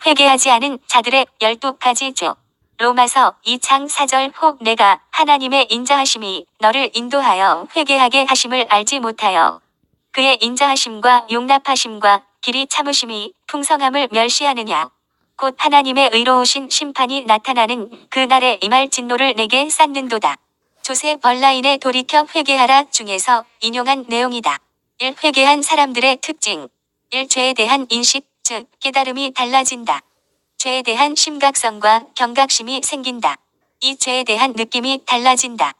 회개하지 않은 자들의 12가지 죄. 로마서 2장 4절 혹 내가 하나님의 인자하심이 너를 인도하여 회개하게 하심을 알지 못하여 그의 인자하심과 용납하심과 길이 참으심이 풍성함을 멸시하느냐. 곧 하나님의 의로우신 심판이 나타나는 그 날에 임할 진노를 내게 쌓는도다. 조세 벌라인의 돌이켜 회개하라 중에서 인용한 내용이다. 1. 회개한 사람들의 특징. 1. 죄에 대한 인식, 즉 깨달음이 달라진다. 죄에 대한 심각성과 경각심이 생긴다. 2. 죄에 대한 느낌이 달라진다.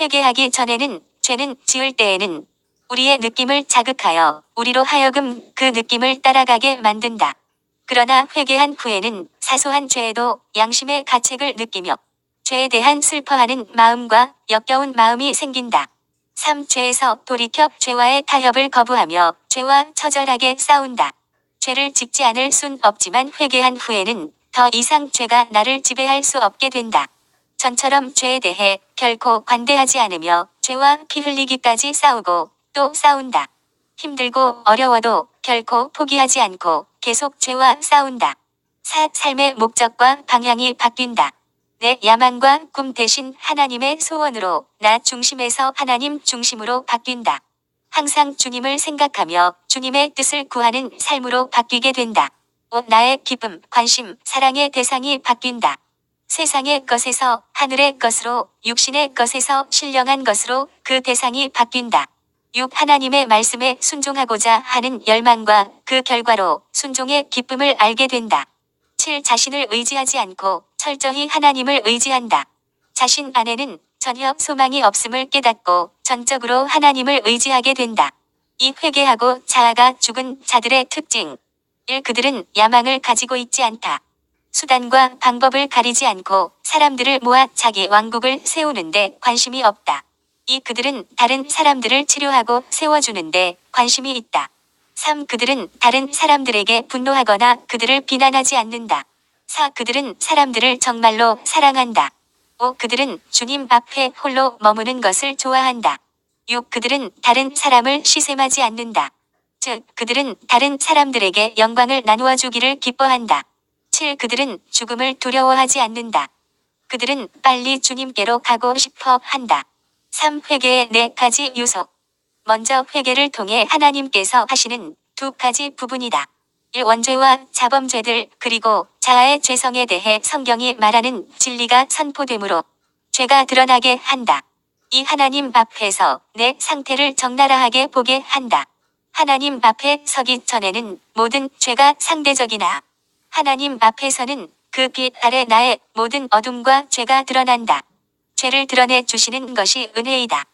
회개하기 전에는, 죄는 지을 때에는 우리의 느낌을 자극하여 우리로 하여금 그 느낌을 따라가게 만든다. 그러나 회개한 후에는 사소한 죄에도 양심의 가책을 느끼며 죄에 대한 슬퍼하는 마음과 역겨운 마음이 생긴다. 3. 죄에서 돌이켜 죄와의 타협을 거부하며 죄와 처절하게 싸운다. 죄를 짓지 않을 순 없지만 회개한 후에는 더 이상 죄가 나를 지배할 수 없게 된다. 전처럼 죄에 대해 결코 관대하지 않으며 죄와 피 흘리기까지 싸우고 또 싸운다. 힘들고 어려워도 결코 포기하지 않고 계속 죄와 싸운다. 4. 삶의 목적과 방향이 바뀐다. 내 야망과 꿈 대신 하나님의 소원으로 나 중심에서 하나님 중심으로 바뀐다. 항상 주님을 생각하며 주님의 뜻을 구하는 삶으로 바뀌게 된다. 5. 나의 기쁨, 관심, 사랑의 대상이 바뀐다. 세상의 것에서 하늘의 것으로, 육신의 것에서 신령한 것으로 그 대상이 바뀐다. 6. 하나님의 말씀에 순종하고자 하는 열망과 그 결과로 순종의 기쁨을 알게 된다. 7. 자신을 의지하지 않고 철저히 하나님을 의지한다. 자신 안에는 전혀 소망이 없음을 깨닫고 전적으로 하나님을 의지하게 된다. 2. 회개하고 자아가 죽은 자들의 특징. 1. 그들은 야망을 가지고 있지 않다. 수단과 방법을 가리지 않고 사람들을 모아 자기 왕국을 세우는데 관심이 없다. 2. 그들은 다른 사람들을 치료하고 세워주는데 관심이 있다. 3. 그들은 다른 사람들에게 분노하거나 그들을 비난하지 않는다. 4. 그들은 사람들을 정말로 사랑한다. 5. 그들은 주님 앞에 홀로 머무는 것을 좋아한다. 6. 그들은 다른 사람을 시샘하지 않는다. 즉, 그들은 다른 사람들에게 영광을 나누어 주기를 기뻐한다. 7. 그들은 죽음을 두려워하지 않는다. 그들은 빨리 주님께로 가고 싶어 한다. 3. 회개의 4가지 요소. 먼저 회개를 통해 하나님께서 하시는 2가지 부분이다. 1. 원죄와 자범죄들 그리고 자아의 죄성에 대해 성경이 말하는 진리가 선포되므로 죄가 드러나게 한다. 2. 하나님 앞에서 내 상태를 적나라하게 보게 한다. 하나님 앞에 서기 전에는 모든 죄가 상대적이나 하나님 앞에서는 그 빛 아래 나의 모든 어둠과 죄가 드러난다. 죄를 드러내 주시는 것이 은혜이다.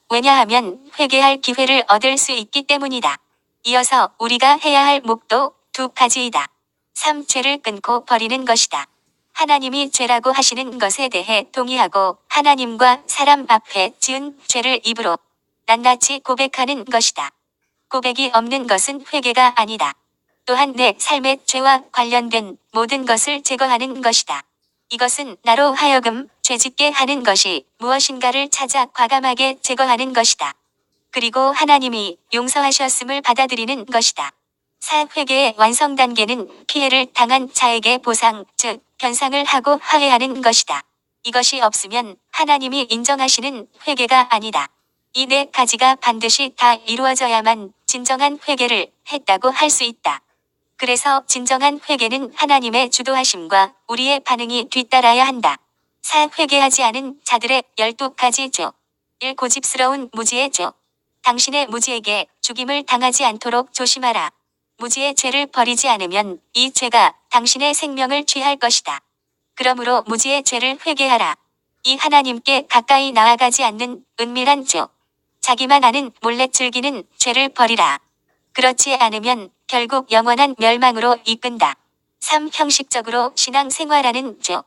왜냐하면 회개할 기회를 얻을 수 있기 때문이다. 이어서 우리가 해야 할 목도 2가지이다. 3. 죄를 끊고 버리는 것이다. 하나님이 죄라고 하시는 것에 대해 동의하고 하나님과 사람 앞에 지은 죄를 입으로 낱낱이 고백하는 것이다. 고백이 없는 것은 회개가 아니다. 또한 내 삶의 죄와 관련된 모든 것을 제거하는 것이다. 이것은 나로 하여금 죄짓게 하는 것이 무엇인가를 찾아 과감하게 제거하는 것이다. 그리고 하나님이 용서하셨음을 받아들이는 것이다. 4. 회개의 완성 단계는 피해를 당한 자에게 보상, 즉 변상을 하고 화해하는 것이다. 이것이 없으면 하나님이 인정하시는 회개가 아니다. 이 4가지가 반드시 다 이루어져야만 진정한 회개를 했다고 할 수 있다. 그래서 진정한 회개는 하나님의 주도하심과 우리의 반응이 뒤따라야 한다. 4. 회개하지 않은 자들의 12가지 죄. 1. 고집스러운 무지의 죄. 당신의 무지에게 죽임을 당하지 않도록 조심하라. 무지의 죄를 버리지 않으면 이 죄가 당신의 생명을 취할 것이다. 그러므로 무지의 죄를 회개하라. 이 하나님께 가까이 나아가지 않는 은밀한 죄. 자기만 아는 몰래 즐기는 죄를 버리라. 그렇지 않으면 결국 영원한 멸망으로 이끈다. 3. 형식적으로 신앙생활하는 죄.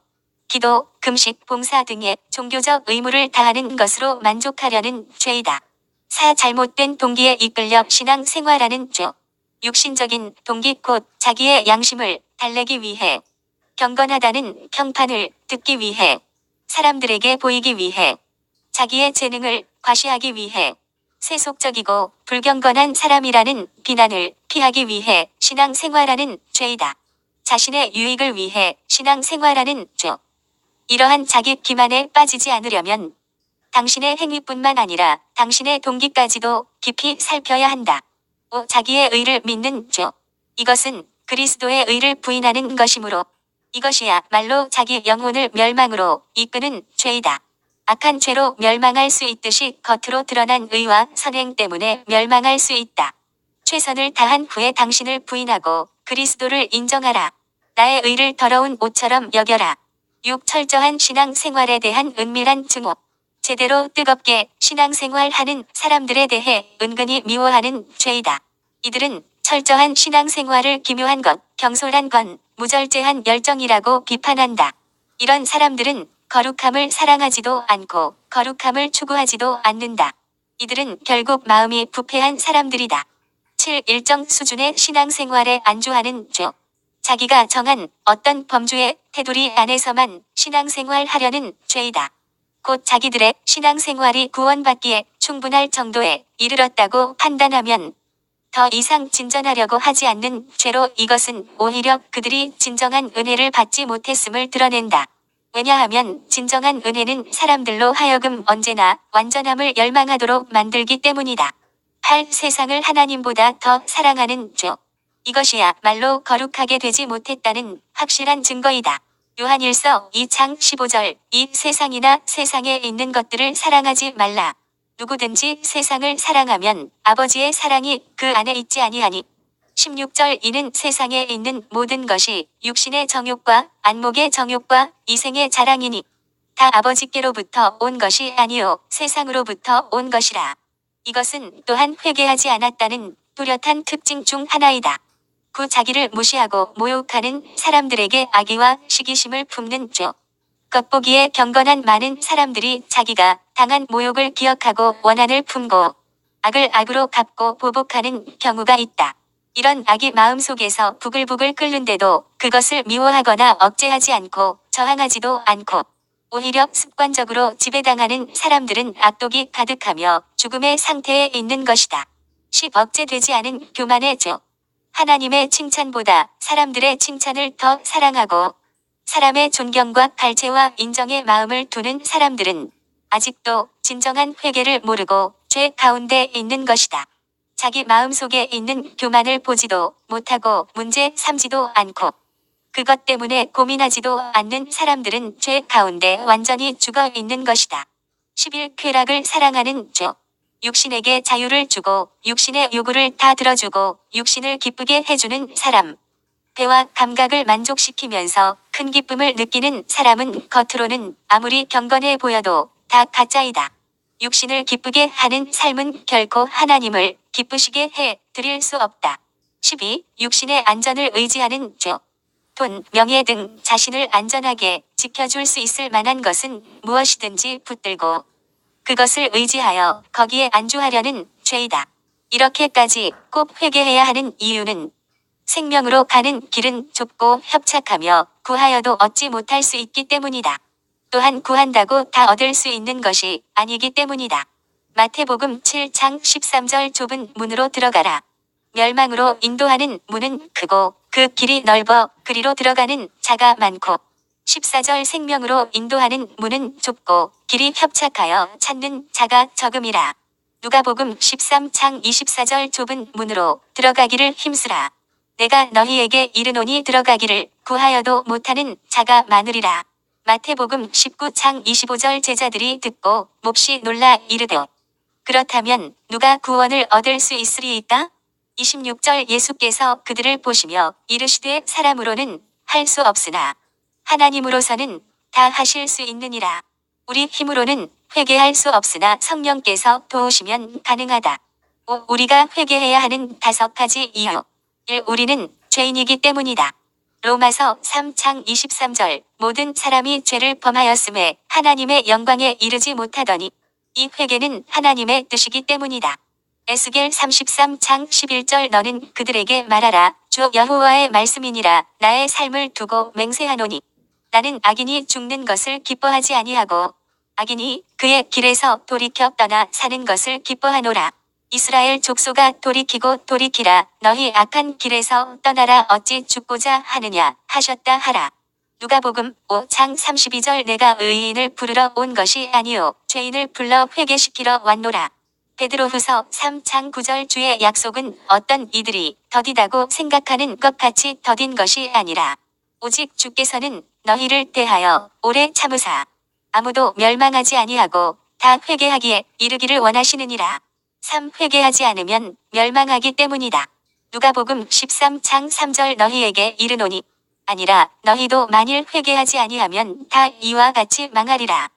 기도, 금식, 봉사 등의 종교적 의무를 다하는 것으로 만족하려는 죄이다. 4. 잘못된 동기에 이끌려 신앙생활하는 죄. 육신적인 동기 곧 자기의 양심을 달래기 위해, 경건하다는 평판을 듣기 위해, 사람들에게 보이기 위해, 자기의 재능을 과시하기 위해, 세속적이고 불경건한 사람이라는 비난을 피하기 위해 신앙생활하는 죄이다. 자신의 유익을 위해 신앙생활하는 주. 이러한 자기 기만에 빠지지 않으려면 당신의 행위뿐만 아니라 당신의 동기까지도 깊이 살펴야 한다. 5. 자기의 의를 믿는 주. 이것은 그리스도의 의를 부인하는 것이므로 이것이야말로 자기 영혼을 멸망으로 이끄는 죄이다. 악한 죄로 멸망할 수 있듯이 겉으로 드러난 의와 선행 때문에 멸망할 수 있다. 최선을 다한 후에 당신을 부인하고 그리스도를 인정하라. 나의 의를 더러운 옷처럼 여겨라. 6. 철저한 신앙생활에 대한 은밀한 증오. 제대로 뜨겁게 신앙생활하는 사람들에 대해 은근히 미워하는 죄이다. 이들은 철저한 신앙생활을 기묘한 것, 경솔한 건, 무절제한 열정이라고 비판한다. 이런 사람들은 거룩함을 사랑하지도 않고 거룩함을 추구하지도 않는다. 이들은 결국 마음이 부패한 사람들이다. 7. 일정 수준의 신앙생활에 안주하는 주. 자기가 정한 어떤 범주의 테두리 안에서만 신앙생활하려는 죄이다. 곧 자기들의 신앙생활이 구원받기에 충분할 정도에 이르렀다고 판단하면 더 이상 진전하려고 하지 않는 죄로 이것은 오히려 그들이 진정한 은혜를 받지 못했음을 드러낸다. 왜냐하면 진정한 은혜는 사람들로 하여금 언제나 완전함을 열망하도록 만들기 때문이다. 8. 세상을 하나님보다 더 사랑하는 주. 이것이야말로 거룩하게 되지 못했다는 확실한 증거이다. 요한일서 2장 15절. 이 세상이나 세상에 있는 것들을 사랑하지 말라. 누구든지 세상을 사랑하면 아버지의 사랑이 그 안에 있지 아니하니. 16절. 이는 세상에 있는 모든 것이 육신의 정욕과 안목의 정욕과 이생의 자랑이니 다 아버지께로부터 온 것이 아니요 세상으로부터 온 것이라. 이것은 또한 회개하지 않았다는 뚜렷한 특징 중 하나이다. 9. 자기를 무시하고 모욕하는 사람들에게 악의와 시기심을 품는 주. 겉보기에 경건한 많은 사람들이 자기가 당한 모욕을 기억하고 원한을 품고 악을 악으로 갚고 보복하는 경우가 있다. 이런 악이 마음속에서 부글부글 끓는데도 그것을 미워하거나 억제하지 않고 저항하지도 않고 오히려 습관적으로 지배당하는 사람들은 악독이 가득하며 죽음의 상태에 있는 것이다. 10. 억제되지 않은 교만의 주. 하나님의 칭찬보다 사람들의 칭찬을 더 사랑하고 사람의 존경과 갈채와 인정의 마음을 두는 사람들은 아직도 진정한 회개를 모르고 죄 가운데 있는 것이다. 자기 마음속에 있는 교만을 보지도 못하고 문제 삼지도 않고 그것 때문에 고민하지도 않는 사람들은 죄 가운데 완전히 죽어 있는 것이다. 11. 쾌락을 사랑하는 주. 육신에게 자유를 주고 육신의 요구를 다 들어주고 육신을 기쁘게 해주는 사람. 배와 감각을 만족시키면서 큰 기쁨을 느끼는 사람은 겉으로는 아무리 경건해 보여도 다 가짜이다. 육신을 기쁘게 하는 삶은 결코 하나님을 기쁘시게 해 드릴 수 없다. 12. 육신의 안전을 의지하는 주. 돈, 명예 등 자신을 안전하게 지켜줄 수 있을 만한 것은 무엇이든지 붙들고 그것을 의지하여 거기에 안주하려는 죄이다. 이렇게까지 꼭 회개해야 하는 이유는 생명으로 가는 길은 좁고 협착하며 구하여도 얻지 못할 수 있기 때문이다. 또한 구한다고 다 얻을 수 있는 것이 아니기 때문이다. 마태복음 7장 13절. 좁은 문으로 들어가라. 멸망으로 인도하는 문은 크고 그 길이 넓어 그리로 들어가는 자가 많고 14절. 생명으로 인도하는 문은 좁고 길이 협착하여 찾는 자가 적음이라. 누가복음 13장 24절. 좁은 문으로 들어가기를 힘쓰라. 내가 너희에게 이르노니 들어가기를 구하여도 못하는 자가 많으리라. 마태복음 19장 25절. 제자들이 듣고 몹시 놀라 이르되 그렇다면 누가 구원을 얻을 수 있으리이까? 26절. 예수께서 그들을 보시며 이르시되 사람으로는 할 수 없으나 하나님으로서는 다 하실 수 있느니라. 우리 힘으로는 회개할 수 없으나 성령께서 도우시면 가능하다. 5. 우리가 회개해야 하는 5가지 이유. 1. 우리는 죄인이기 때문이다. 로마서 3장 23절. 모든 사람이 죄를 범하였음에 하나님의 영광에 이르지 못하더니 이 회개는 하나님의 뜻이기 때문이다. 에스겔 33장 11절. 너는 그들에게 말하라. 주 여호와의 말씀이니라. 나의 삶을 두고 맹세하노니 나는 악인이 죽는 것을 기뻐하지 아니하고 악인이 그의 길에서 돌이켜 떠나 사는 것을 기뻐하노라. 이스라엘 족속아 돌이키고 돌이키라. 너희 악한 길에서 떠나라. 어찌 죽고자 하느냐. 하셨다 하라. 누가복음 5장 32절 내가 의인을 부르러 온 것이 아니요 죄인을 불러 회개시키러 왔노라. 베드로후서 3장 9절 주의 약속은 어떤 이들이 더디다고 생각하는 것 같이 더딘 것이 아니라 오직 주께서는 너희를 대하여 오래 참으사 아무도 멸망하지 아니하고 다 회개하기에 이르기를 원하시느니라. 3. 회개하지 않으면 멸망하기 때문이다. 누가복음 13장 3절 너희에게 이르노니 아니라 너희도 만일 회개하지 아니하면 다 이와 같이 망하리라.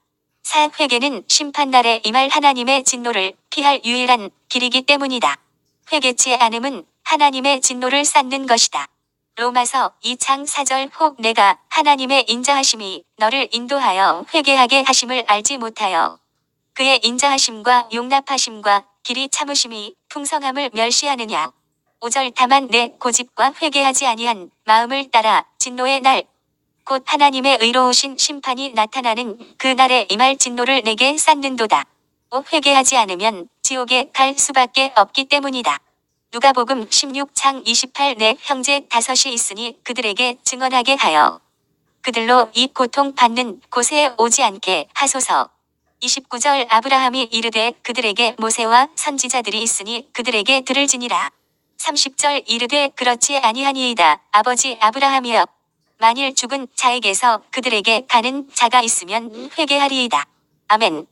4. 회개는 심판날에 임할 하나님의 진노를 피할 유일한 길이기 때문이다. 회개치 않음은 하나님의 진노를 쌓는 것이다. 로마서 2장 4절 혹 내가 하나님의 인자하심이 너를 인도하여 회개하게 하심을 알지 못하여 그의 인자하심과 용납하심과 길이 참으심이 풍성함을 멸시하느냐. 5절 다만 내 고집과 회개하지 아니한 마음을 따라 진노의 날 곧 하나님의 의로우신 심판이 나타나는 그 날에 임할 진노를 내게 쌓는도다. 5. 회개하지 않으면 지옥에 갈 수밖에 없기 때문이다. 누가복음 16장 28 내 형제 다섯이 있으니 그들에게 증언하게 하여 그들로 이 고통 받는 곳에 오지 않게 하소서. 29절 아브라함이 이르되 그들에게 모세와 선지자들이 있으니 그들에게 들을지니라. 30절 이르되 그렇지 아니하니이다. 아버지 아브라함이여 만일 죽은 자에게서 그들에게 가는 자가 있으면 회개하리이다. 아멘.